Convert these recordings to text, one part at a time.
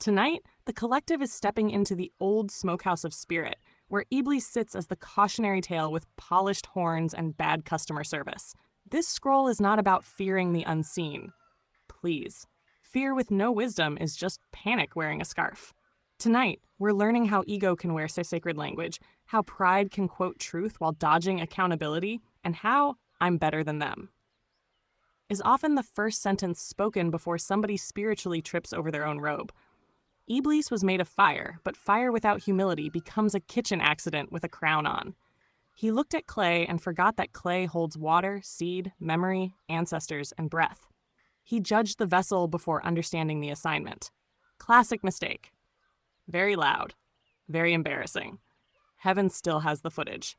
Tonight, the collective is stepping into the old smokehouse of spirit, where Iblīs sits as the cautionary tale with polished horns and bad customer service. This scroll is not about fearing the unseen. Please. Fear with no wisdom is just panic wearing a scarf. Tonight, we're learning how ego can wear sacred language, how pride can quote truth while dodging accountability, and how I'm better than them is often the first sentence spoken before somebody spiritually trips over their own robe. Iblīs was made of fire, but fire without humility becomes a kitchen accident with a crown on. He looked at clay and forgot that clay holds water, seed, memory, ancestors, and breath. He judged the vessel before understanding the assignment. Classic mistake. Very loud. Very embarrassing. Heaven still has the footage.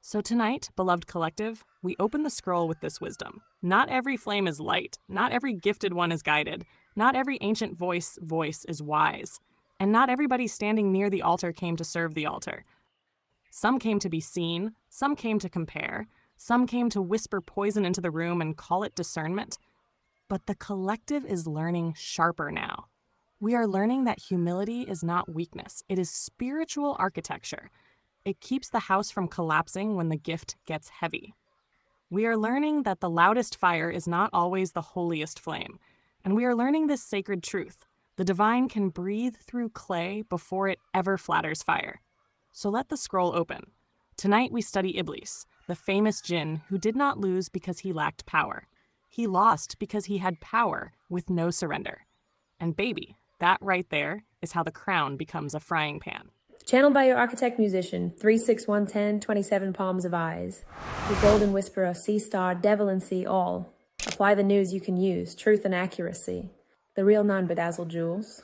So tonight, beloved collective, we open the scroll with this wisdom. Not every flame is light. Not every gifted one is guided. Not every ancient voice is wise. And not everybody standing near the altar came to serve the altar. Some came to be seen. Some came to compare. Some came to whisper poison into the room and call it discernment. But the collective is learning sharper now. We are learning that humility is not weakness. It is spiritual architecture. It keeps the house from collapsing when the gift gets heavy. We are learning that the loudest fire is not always the holiest flame. And we are learning this sacred truth. The divine can breathe through clay before it ever flatters fire. So let the scroll open. Tonight we study Iblīs, the famous jinn who did not lose because he lacked power. He lost because he had power with no surrender. And baby, that right there is how the crown becomes a frying pan. Channeled by your architect musician, 36110, 27 palms of eyes. The golden whisperer, sea star, Devalan see all. Apply the news you can use, truth and accuracy. The real non-bedazzled jewels.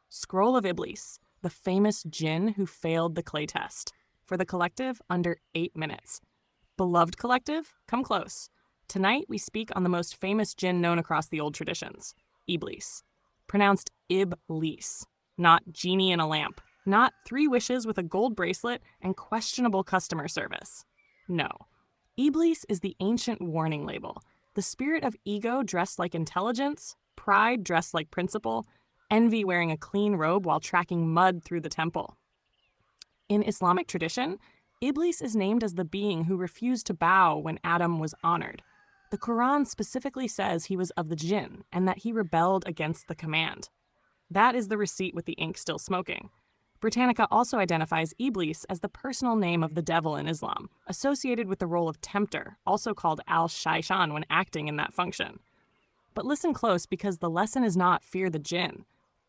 Scroll of Iblīs, the famous jinn who failed the clay test. For the collective, under 8 minutes. Beloved collective, come close. Tonight, we speak on the most famous jinn known across the old traditions, Iblīs. Pronounced Iblīs, not genie in a lamp, not 3 wishes with a gold bracelet and questionable customer service. No. Iblīs is the ancient warning label, the spirit of ego dressed like intelligence, pride dressed like principle, envy wearing a clean robe while tracking mud through the temple. In Islamic tradition, Iblīs is named as the being who refused to bow when Adam was honored. The Quran specifically says he was of the jinn and that he rebelled against the command. That is the receipt with the ink still smoking. Britannica also identifies Iblīs as the personal name of the devil in Islam, associated with the role of tempter, also called al-shaytan when acting in that function. But listen close because the lesson is not fear the jinn.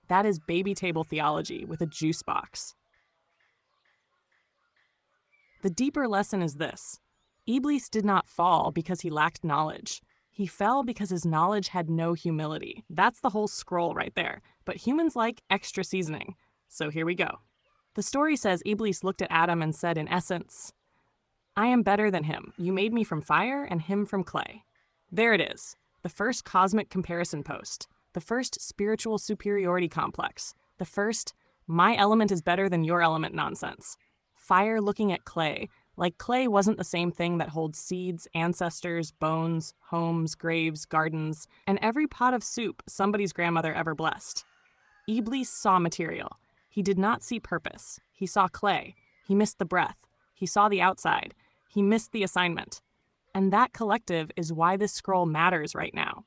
That is baby table theology with a juice box. The deeper lesson is this. Iblīs did not fall because he lacked knowledge. He fell because his knowledge had no humility. That's the whole scroll right there. But humans like extra seasoning. So here we go. The story says Iblīs looked at Adam and said, in essence, I am better than him. You made me from fire and him from clay. There it is. The first cosmic comparison post. The first spiritual superiority complex. The first, my element is better than your element nonsense. Fire looking at clay, like clay wasn't the same thing that holds seeds, ancestors, bones, homes, graves, gardens, and every pot of soup somebody's grandmother ever blessed. Iblīs saw material. He did not see purpose. He saw clay. He missed the breath. He saw the outside. He missed the assignment. And that collective is why this scroll matters right now.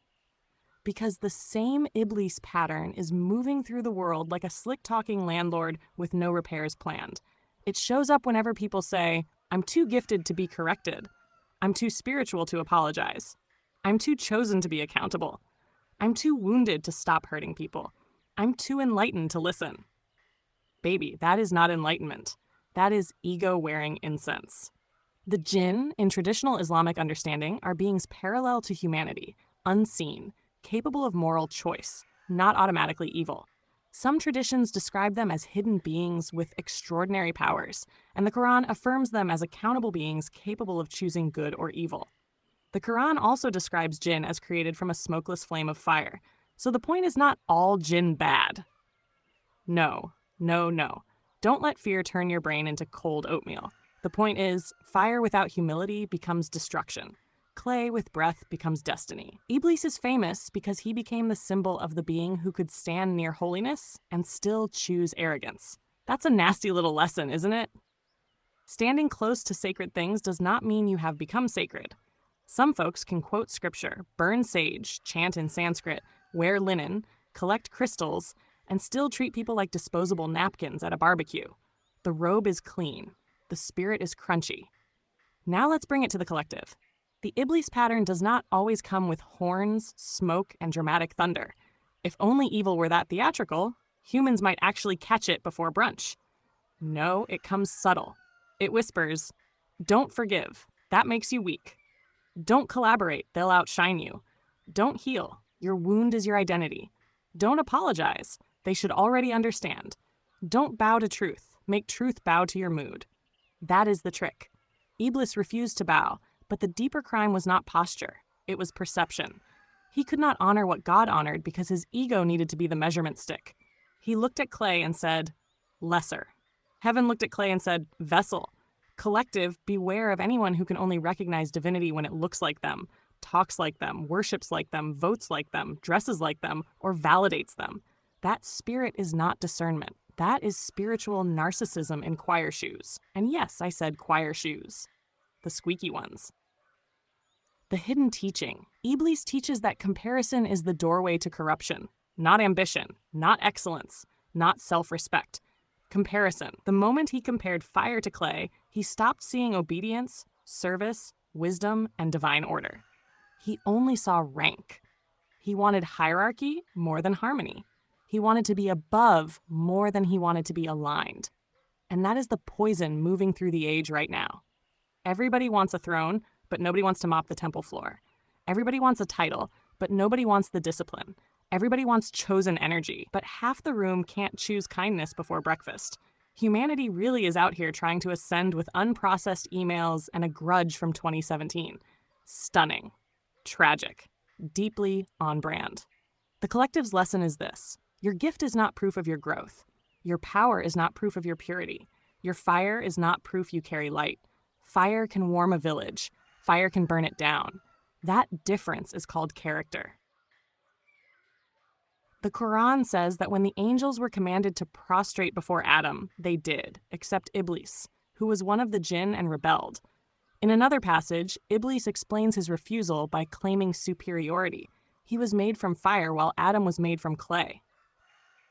Because the same Iblīs pattern is moving through the world like a slick-talking landlord with no repairs planned. It shows up whenever people say, I'm too gifted to be corrected. I'm too spiritual to apologize. I'm too chosen to be accountable. I'm too wounded to stop hurting people. I'm too enlightened to listen. Baby, that is not enlightenment. That is ego-wearing incense. The jinn, in traditional Islamic understanding, are beings parallel to humanity, unseen, capable of moral choice, not automatically evil. Some traditions describe them as hidden beings with extraordinary powers, and the Quran affirms them as accountable beings capable of choosing good or evil. The Quran also describes jinn as created from a smokeless flame of fire, so the point is not all jinn bad. No. Don't let fear turn your brain into cold oatmeal. The point is, fire without humility becomes destruction. clay with breath becomes destiny. Iblīs is famous because he became the symbol of the being who could stand near holiness and still choose arrogance. That's a nasty little lesson, isn't it? Standing close to sacred things does not mean you have become sacred. Some folks can quote scripture, burn sage, chant in Sanskrit, wear linen, collect crystals, and still treat people like disposable napkins at a barbecue. The robe is clean. The spirit is crunchy. Now let's bring it to the collective. The Iblīs pattern does not always come with horns, smoke, and dramatic thunder. If only evil were that theatrical, humans might actually catch it before brunch. No, it comes subtle. It whispers, "Don't forgive. That makes you weak. Don't collaborate. They'll outshine you. Don't heal. Your wound is your identity. Don't apologize. They should already understand. Don't bow to truth. Make truth bow to your mood." That is the trick. Iblīs refused to bow, but the deeper crime was not posture. It was perception. He could not honor what God honored because his ego needed to be the measurement stick. He looked at clay and said, "Lesser." Heaven looked at clay and said, "Vessel." Collective, beware of anyone who can only recognize divinity when it looks like them, talks like them, worships like them, votes like them, dresses like them, or validates them. That spirit is not discernment. That is spiritual narcissism in choir shoes. And yes, I said choir shoes. The squeaky ones. The hidden teaching. Iblīs teaches that comparison is the doorway to corruption. Not ambition, not excellence, not self-respect. Comparison. The moment he compared fire to clay, he stopped seeing obedience, service, wisdom, and divine order. He only saw rank. He wanted hierarchy more than harmony. He wanted to be above more than he wanted to be aligned. And that is the poison moving through the age right now. Everybody wants a throne, but nobody wants to mop the temple floor. Everybody wants a title, but nobody wants the discipline. Everybody wants chosen energy, but half the room can't choose kindness before breakfast. Humanity really is out here trying to ascend with unprocessed emails and a grudge from 2017. Stunning. Tragic. Deeply on brand. The collective's lesson is this. Your gift is not proof of your growth. Your power is not proof of your purity. Your fire is not proof you carry light. Fire can warm a village. Fire can burn it down. That difference is called character. The Quran says that when the angels were commanded to prostrate before Adam, they did, except Iblīs, who was one of the jinn and rebelled. In another passage, Iblīs explains his refusal by claiming superiority. He was made from fire while Adam was made from clay.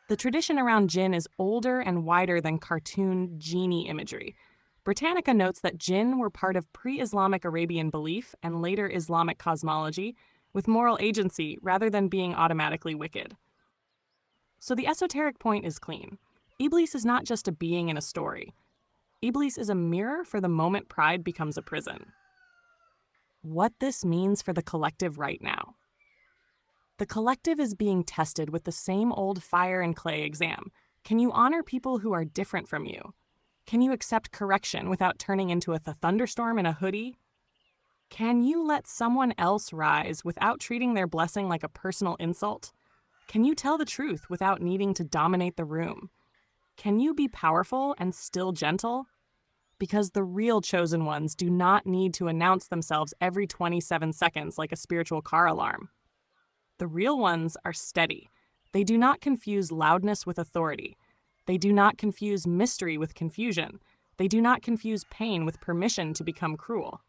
The tradition around jinn is older and wider than cartoon genie imagery. Britannica notes that jinn were part of pre-Islamic Arabian belief and later Islamic cosmology, with moral agency rather than being automatically wicked. So the esoteric point is clean. Iblīs is not just a being in a story. Iblīs is a mirror for the moment pride becomes a prison. What this means for the collective right now. The collective is being tested with the same old fire and clay exam. Can you honor people who are different from you? Can you accept correction without turning into a thunderstorm in a hoodie? Can you let someone else rise without treating their blessing like a personal insult? Can you tell the truth without needing to dominate the room? Can you be powerful and still gentle? Because the real chosen ones do not need to announce themselves every 27 seconds like a spiritual car alarm. The real ones are steady. They do not confuse loudness with authority. They do not confuse mystery with confusion. They do not confuse pain with permission to become cruel.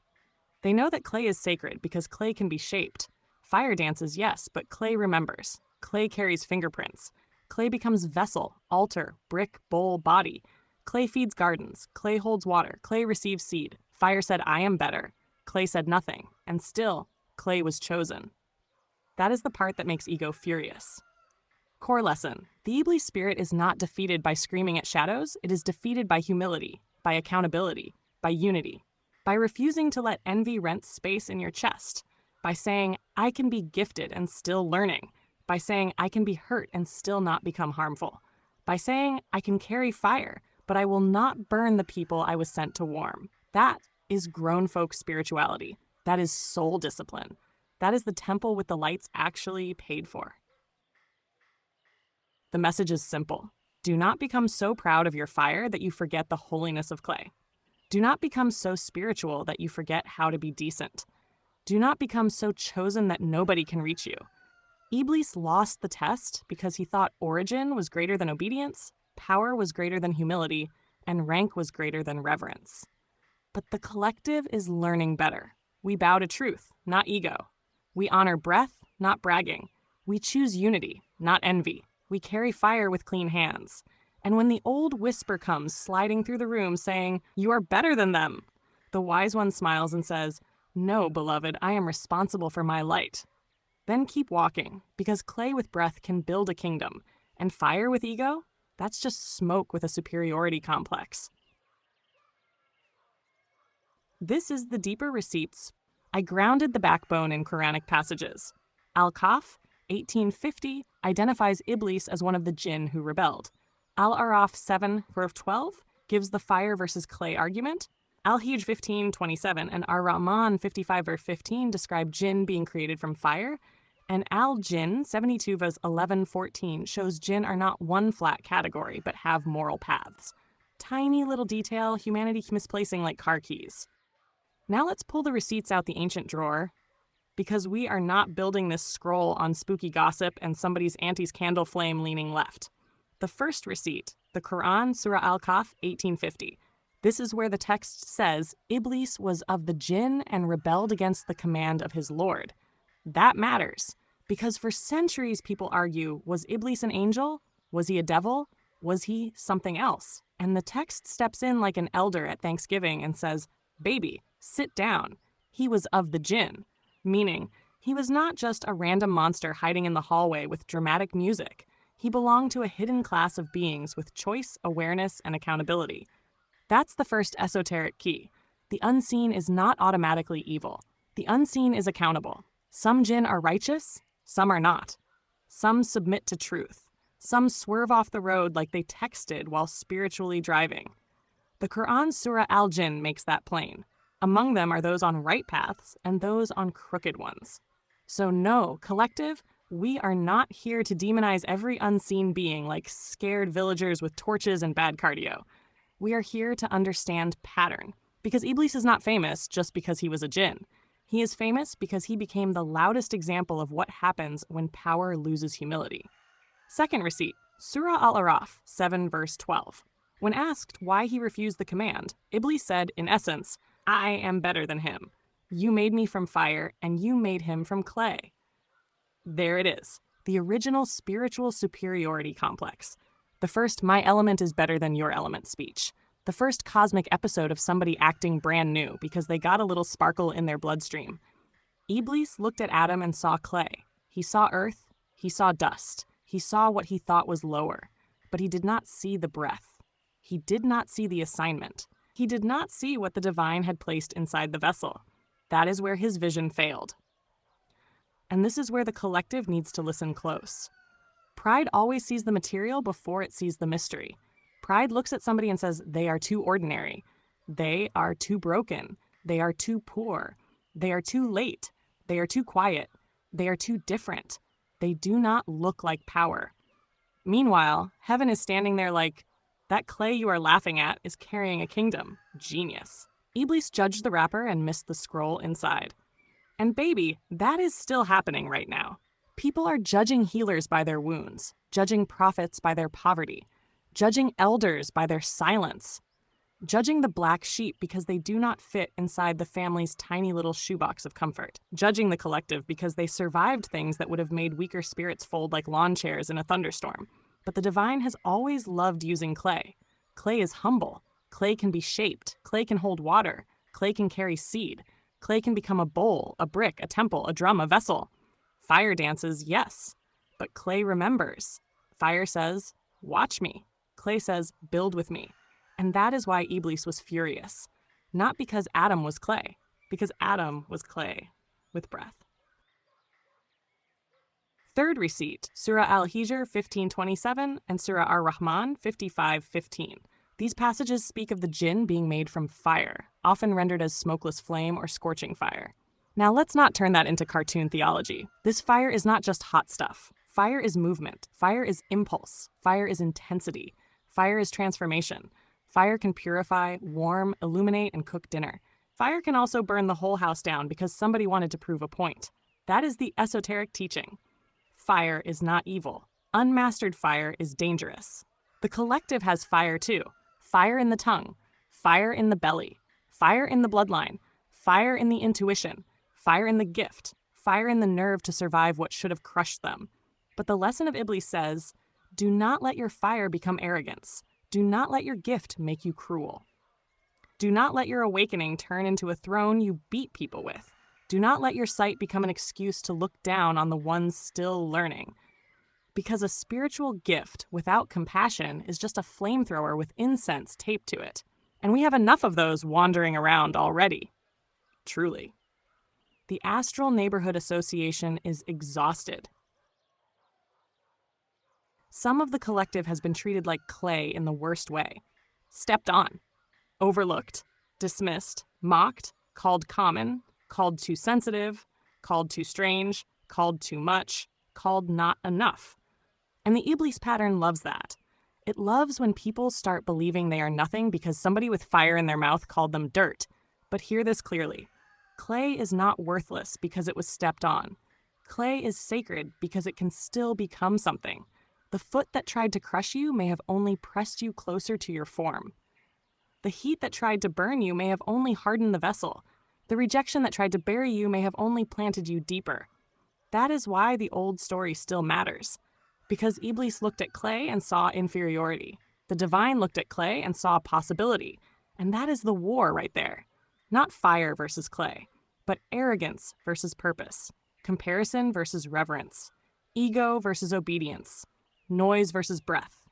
They know that clay is sacred because clay can be shaped. Fire dances, yes, but clay remembers. Clay carries fingerprints. Clay becomes vessel, altar, brick, bowl, body. Clay feeds gardens. Clay holds water. Clay receives seed. Fire said, "I am better." Clay said nothing. And still, clay was chosen. That is the part that makes ego furious. Core lesson. The Iblīs spirit is not defeated by screaming at shadows. It is defeated by humility, by accountability, by unity, by refusing to let envy rent space in your chest, by saying, "I can be gifted and still learning," by saying, "I can be hurt and still not become harmful," by saying, "I can carry fire, but I will not burn the people I was sent to warm." That is grown folk spirituality. That is soul discipline. That is the temple with the lights actually paid for. The message is simple. Do not become so proud of your fire that you forget the holiness of clay. Do not become so spiritual that you forget how to be decent. Do not become so chosen that nobody can reach you. Iblīs lost the test because he thought origin was greater than obedience, power was greater than humility, and rank was greater than reverence. But the collective is learning better. We bow to truth, not ego. We honor breath, not bragging. We choose unity, not envy. We carry fire with clean hands. And when the old whisper comes sliding through the room saying, "You are better than them," the wise one smiles and says, "No, beloved, I am responsible for my light." Then keep walking, because clay with breath can build a kingdom, and fire with ego, that's just smoke with a superiority complex. This is the deeper receipts. I grounded the backbone in Quranic passages. Al-Kaf, 1850, identifies Iblīs as one of the jinn who rebelled. Al-Araf 7, verse 12, gives the fire versus clay argument. Al-Hijr 15:27 and Ar-Rahman 55 verse 15 describe jinn being created from fire, and Al-Jinn 72 verse 11-14 shows jinn are not one flat category but have moral paths. Tiny little detail humanity misplacing like car keys. Now let's pull the receipts out the ancient drawer, because we are not building this scroll on spooky gossip and somebody's auntie's candle flame leaning left. The first receipt, the Quran, Surah Al-Kaf, 1850. This is where the text says, Iblīs was of the jinn and rebelled against the command of his Lord. That matters, because for centuries people argue, was Iblīs an angel? Was he a devil? Was he something else? And the text steps in like an elder at Thanksgiving and says, baby, sit down. He was of the jinn, meaning he was not just a random monster hiding in the hallway with dramatic music. He belonged to a hidden class of beings with choice, awareness, and accountability. That's the first esoteric key. The unseen is not automatically evil. The unseen is accountable. Some jinn are righteous, some are not. Some submit to truth. Some swerve off the road like they texted while spiritually driving. The Quran's Surah Al-Jinn makes that plain. Among them are those on right paths and those on crooked ones. So no, collective, we are not here to demonize every unseen being like scared villagers with torches and bad cardio. We are here to understand pattern, because Iblīs is not famous just because he was a jinn. He is famous because he became the loudest example of what happens when power loses humility. Second receipt, Surah Al-Araf, 7 verse 12. When asked why he refused the command, Iblīs said, in essence, I am better than him. You made me from fire, and you made him from clay. There it is, the original spiritual superiority complex. The first my element is better than your element speech. The first cosmic episode of somebody acting brand new because they got a little sparkle in their bloodstream. Iblīs looked at Adam and saw clay. He saw earth. He saw dust. He saw what he thought was lower. But he did not see the breath. He did not see the assignment. He did not see what the divine had placed inside the vessel. That is where his vision failed. And this is where the collective needs to listen close. Pride always sees the material before it sees the mystery. Pride looks at somebody and says, they are too ordinary. They are too broken. They are too poor. They are too late. They are too quiet. They are too different. They do not look like power. Meanwhile, heaven is standing there like, that clay you are laughing at is carrying a kingdom. Genius. Iblīs judged the wrapper and missed the scroll inside. And baby, that is still happening right now. People are judging healers by their wounds, judging prophets by their poverty, judging elders by their silence, judging the black sheep because they do not fit inside the family's tiny little shoebox of comfort, judging the collective because they survived things that would have made weaker spirits fold like lawn chairs in a thunderstorm. But the divine has always loved using clay. Clay is humble. Clay can be shaped. Clay can hold water. Clay can carry seed. Clay can become a bowl, a brick, a temple, a drum, a vessel. Fire dances, yes, but clay remembers. Fire says, watch me. Clay says, build with me. And that is why Iblīs was furious. Not because Adam was clay, because Adam was clay with breath. Third receipt, Surah Al-Hijr 15:27 and Surah Ar-Rahman 55:15. These passages speak of the jinn being made from fire, often rendered as smokeless flame or scorching fire. Now let's not turn that into cartoon theology. This fire is not just hot stuff. Fire is movement. Fire is impulse. Fire is intensity. Fire is transformation. Fire can purify, warm, illuminate, and cook dinner. Fire can also burn the whole house down because somebody wanted to prove a point. That is the esoteric teaching. Fire is not evil. Unmastered fire is dangerous. The collective has fire too. Fire in the tongue, fire in the belly, fire in the bloodline, fire in the intuition, fire in the gift, fire in the nerve to survive what should have crushed them. But the lesson of Iblīs says, do not let your fire become arrogance. Do not let your gift make you cruel. Do not let your awakening turn into a throne you beat people with. Do not let your sight become an excuse to look down on the ones still learning. Because a spiritual gift without compassion is just a flamethrower with incense taped to it. And we have enough of those wandering around already. Truly. The Astral Neighborhood Association is exhausted. Some of the collective has been treated like clay in the worst way. Stepped on, overlooked, dismissed, mocked, called common, called too sensitive, called too strange, called too much, called not enough. And the Iblīs pattern loves that. It loves when people start believing they are nothing because somebody with fire in their mouth called them dirt. But hear this clearly. Clay is not worthless because it was stepped on. Clay is sacred because it can still become something. The foot that tried to crush you may have only pressed you closer to your form. The heat that tried to burn you may have only hardened the vessel. The rejection that tried to bury you may have only planted you deeper. That is why the old story still matters. Because Iblīs looked at clay and saw inferiority. The divine looked at clay and saw possibility. And that is the war right there. Not fire versus clay, but arrogance versus purpose. Comparison versus reverence. Ego versus obedience. Noise versus breath.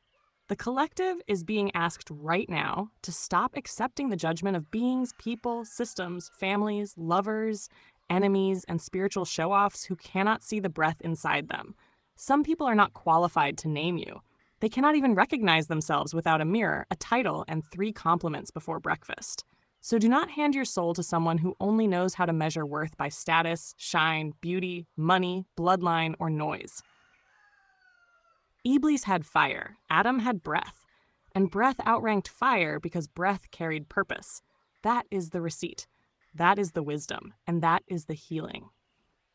The collective is being asked right now to stop accepting the judgment of beings, people, systems, families, lovers, enemies, and spiritual show-offs who cannot see the breath inside them. Some people are not qualified to name you. They cannot even recognize themselves without a mirror, a title, and 3 compliments before breakfast. So do not hand your soul to someone who only knows how to measure worth by status, shine, beauty, money, bloodline, or noise. Iblīs had fire, Adam had breath, and breath outranked fire because breath carried purpose. That is the receipt, that is the wisdom, and that is the healing.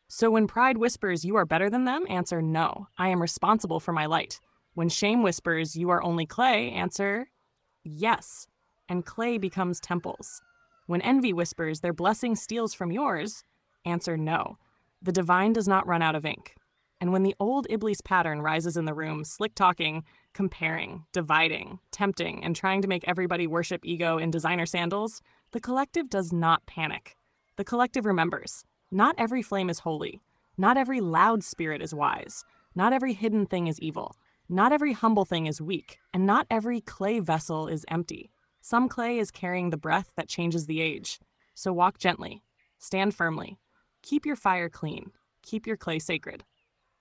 So when pride whispers you are better than them, answer no, I am responsible for my light. When shame whispers you are only clay, answer yes, and clay becomes temples. When envy whispers their blessing steals from yours, answer no, the divine does not run out of ink. And when the old Iblīs pattern rises in the room, slick-talking, comparing, dividing, tempting, and trying to make everybody worship ego in designer sandals, the collective does not panic. The collective remembers, not every flame is holy. Not every loud spirit is wise. Not every hidden thing is evil. Not every humble thing is weak. And not every clay vessel is empty. Some clay is carrying the breath that changes the age. So walk gently. Stand firmly. Keep your fire clean. Keep your clay sacred.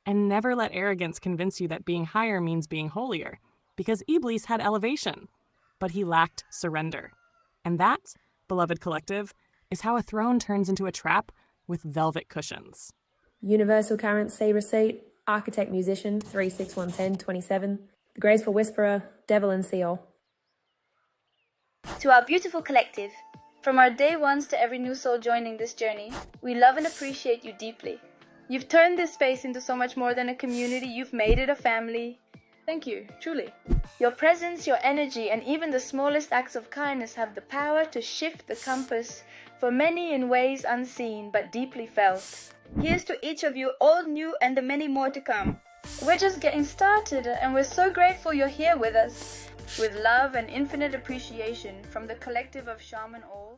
And never let arrogance convince you that being higher means being holier, because Iblīs had elevation, but he lacked surrender. And that, beloved collective, is how a throne turns into a trap with velvet cushions. Universal Currency Receipt, Architect Musician 3611027, The Graceful Whisperer, Devalan Ahll. To our beautiful collective, from our day ones to every new soul joining this journey, we love and appreciate you deeply. You've turned this space into so much more than a community, you've made it a family. Thank you, truly. Your presence, your energy, and even the smallest acts of kindness have the power to shift the compass for many in ways unseen but deeply felt. Here's to each of you, old, new, and the many more to come. We're just getting started, and we're so grateful you're here with us. With love and infinite appreciation from the collective of Shaman Ahll.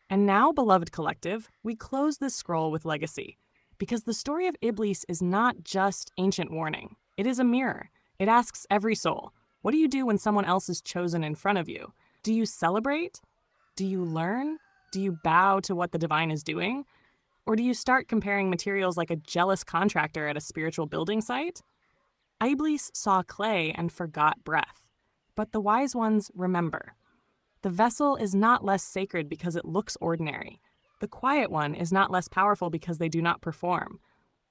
And now, beloved collective, we close this scroll with legacy. Because the story of Iblīs is not just ancient warning. It is a mirror. It asks every soul, what do you do when someone else is chosen in front of you? Do you celebrate? Do you learn? Do you bow to what the divine is doing? Or do you start comparing materials like a jealous contractor at a spiritual building site? Iblīs saw clay and forgot breath. But the wise ones remember. The vessel is not less sacred because it looks ordinary. The quiet one is not less powerful because they do not perform.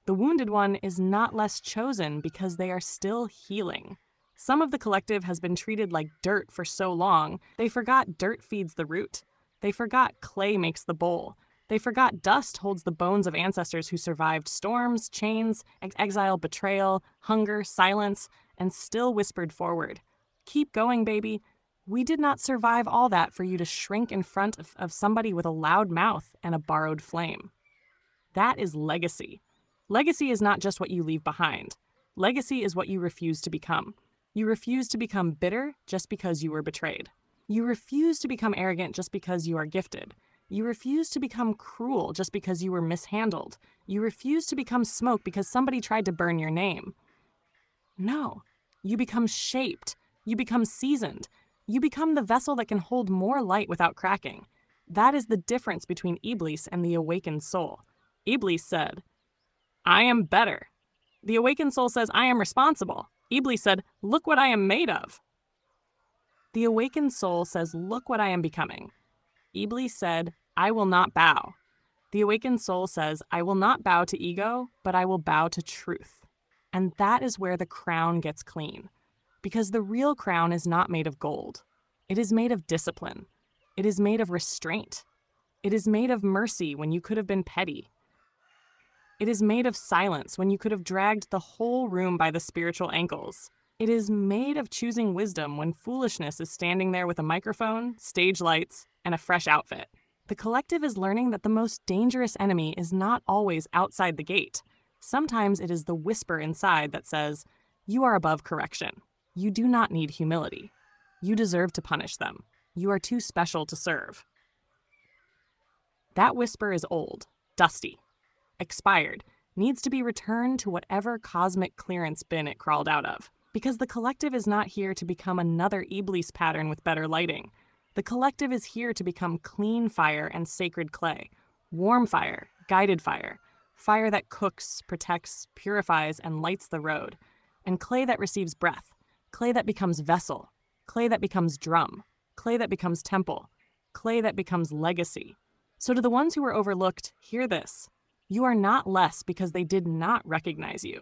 The wounded one is not less chosen because they are still healing. Some of the collective has been treated like dirt for so long, they forgot dirt feeds the root. They forgot clay makes the bowl. They forgot dust holds the bones of ancestors who survived storms, chains, exile, betrayal, hunger, silence, and still whispered forward. Keep going, baby. We did not survive all that for you to shrink in front of somebody with a loud mouth and a borrowed flame. That is legacy. Legacy is not just what you leave behind. Legacy is what you refuse to become. You refuse to become bitter just because you were betrayed. You refuse to become arrogant just because you are gifted. You refuse to become cruel just because you were mishandled. You refuse to become smoke because somebody tried to burn your name. No, you become shaped. You become seasoned. You become the vessel that can hold more light without cracking. That is the difference between Iblīs and the awakened soul. Iblīs said, I am better. The awakened soul says, I am responsible. Iblīs said, look what I am made of. The awakened soul says, look what I am becoming. Iblīs said, I will not bow. The awakened soul says, I will not bow to ego, but I will bow to truth. And that is where the crown gets clean. Because the real crown is not made of gold. It is made of discipline. It is made of restraint. It is made of mercy when you could have been petty. It is made of silence when you could have dragged the whole room by the spiritual ankles. It is made of choosing wisdom when foolishness is standing there with a microphone, stage lights, and a fresh outfit. The collective is learning that the most dangerous enemy is not always outside the gate. Sometimes it is the whisper inside that says, you are above correction. You do not need humility. You deserve to punish them. You are too special to serve. That whisper is old, dusty, expired, needs to be returned to whatever cosmic clearance bin it crawled out of. Because the collective is not here to become another Iblīs pattern with better lighting. The collective is here to become clean fire and sacred clay, warm fire, guided fire, fire that cooks, protects, purifies, and lights the road, and clay that receives breath, clay that becomes vessel, clay that becomes drum, clay that becomes temple, clay that becomes legacy. So to the ones who were overlooked, hear this. You are not less because they did not recognize you.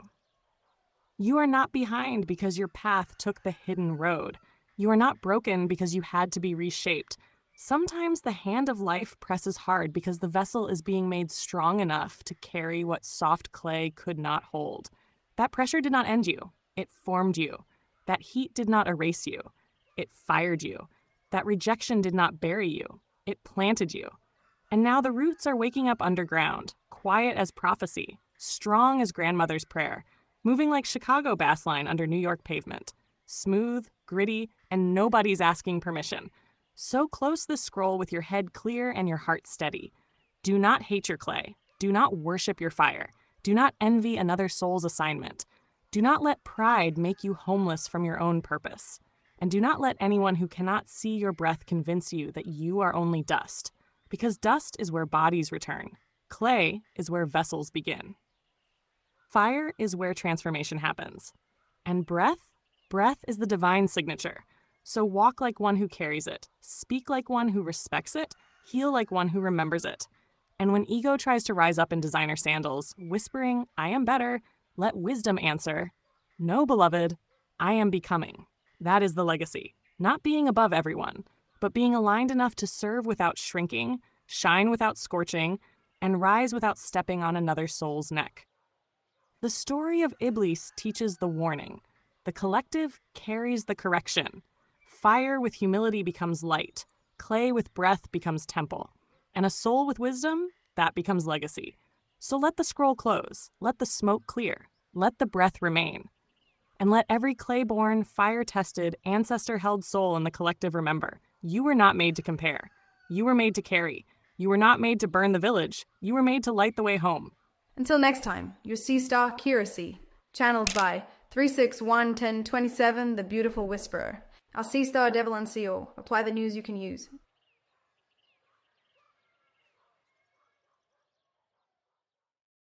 You are not behind because your path took the hidden road. You are not broken because you had to be reshaped. Sometimes the hand of life presses hard because the vessel is being made strong enough to carry what soft clay could not hold. That pressure did not end you. It formed you. That heat did not erase you. It fired you. That rejection did not bury you. It planted you. And now the roots are waking up underground, quiet as prophecy, strong as grandmother's prayer, moving like Chicago bass line under New York pavement. Smooth, gritty, and nobody's asking permission. So close this scroll with your head clear and your heart steady. Do not hate your clay. Do not worship your fire. Do not envy another soul's assignment. Do not let pride make you homeless from your own purpose. And do not let anyone who cannot see your breath convince you that you are only dust. Because dust is where bodies return. Clay is where vessels begin. Fire is where transformation happens. And breath is the divine signature. So walk like one who carries it, speak like one who respects it, heal like one who remembers it. And when ego tries to rise up in designer sandals, whispering, I am better, let wisdom answer, no, beloved, I am becoming. That is the legacy. Not being above everyone, but being aligned enough to serve without shrinking, shine without scorching, and rise without stepping on another soul's neck. The story of Iblīs teaches the warning. The collective carries the correction. Fire with humility becomes light. Clay with breath becomes temple. And a soul with wisdom, that becomes legacy. So let the scroll close. Let the smoke clear. Let the breath remain. And let every clay-born, fire-tested, ancestor-held soul in the collective remember, you were not made to compare. You were made to carry. You were not made to burn the village. You were made to light the way home. Until next time, your Sea Star Curacy, channeled by 3611027, the Beautiful Whisperer. Our Sea Star Devalan CO. Apply the news you can use.